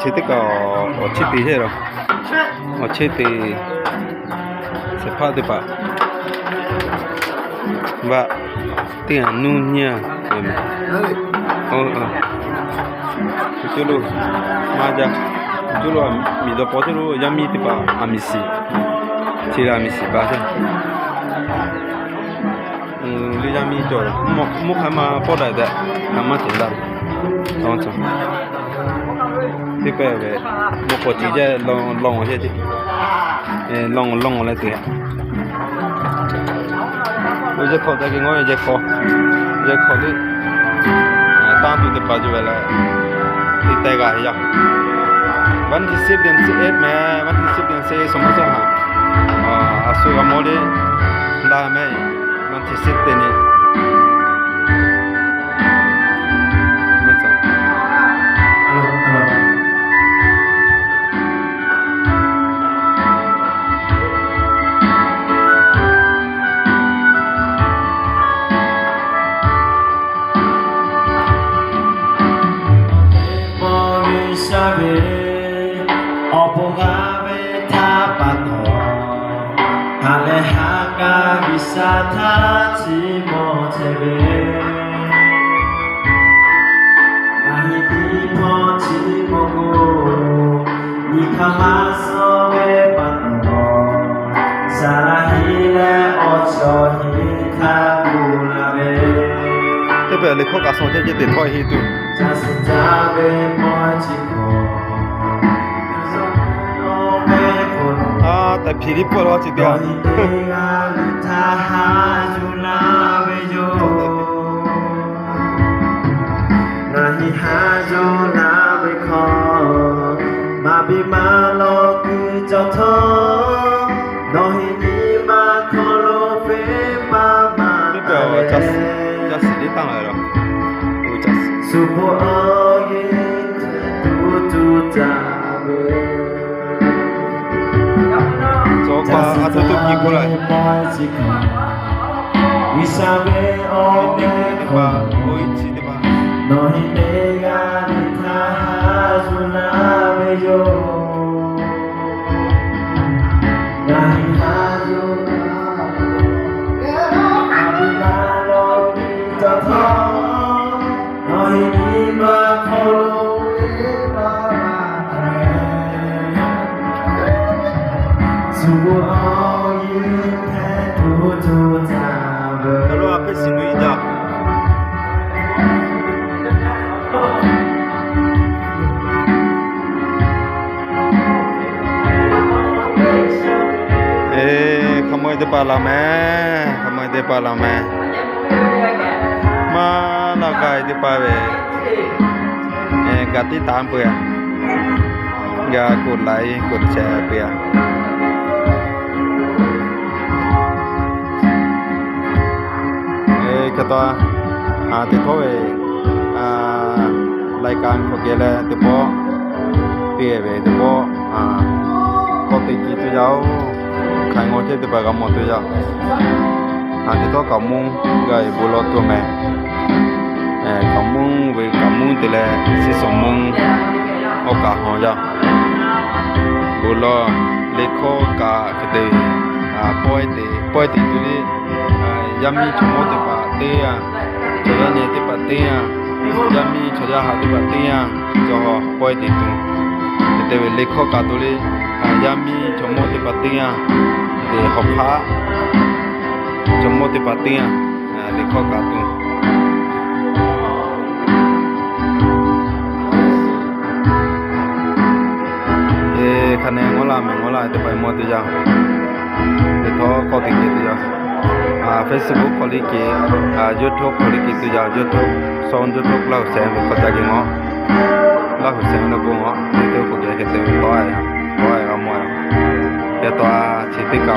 치티가 치티 해라. 치티 세파데 바. 바 tiang nunya. Dulu maja dulu mi dopo dulu ya mi tipa amisi. Tira amisi baja. Li ya mi jo mo kama poda da kama tinda. Tonto. Tipe ve mo ko ti je long je ti. Long la ti. Oje ko da ki ngoi je ko đi tan tu de pa ju la ti te ga yaวันที่10เดือน11แม่วันที่10เดือน4 2025อาสุกะโมเลลาแม่วันที่10เดือนนี้Wisata Cimo Tebe Ahiti Po Cimo Go Nikamaso We Pano Sarahile Ocho Hita Gulabe Tebe le ko ka so je te thoi hi tu Jasinjabe Mo Chiko ta phiri po lo chi dia nahi hajo na be kho ma bi ma lo ku cho tho nahi ni ma kho lo fe ma ma just đi tăng lại rồi just su po ye tu ta qua atau tu pergi bola. Wisabe ode ba oi chi de ba. No hinega ta hazuna bejo. Nahi hazuna. Abina lo kita tho. No hinima kholo ba Subuh ayin tu tabe. Kalau apa sih nu ida? Kamu itu parlamen, kamu itu parlamen. Mana kau itu pawe? Ganti tampil ya. Gak kod like, kod share ya. Kata ti tho ve lai kan ko ge le ti po pi ve ti po ko ti ki tu jao khai ngo the ti ba ga mo tu jao ti to ka mu ga i bu lo tu me ka mu ve ka mu ti le si so mu o ka ho jao bu lo le kho ka ke te poi ti tu ni yami chomo te pa te ya choya ne te pa te ya yami choya ha te pa te ya jo poi te tu te ve lekho ka to le yami chomo te pa te ya te hopha chomo te pa te ya lekho ka tu khane ngola te pa mo te ja te tho ko te ke te ja Facebook kholi ke YouTube kholi ke tu ja YouTube son YouTube lau se me khota ke ngo lau se no bo ngo te ko ke te to ai mo ya ke to chi ti ka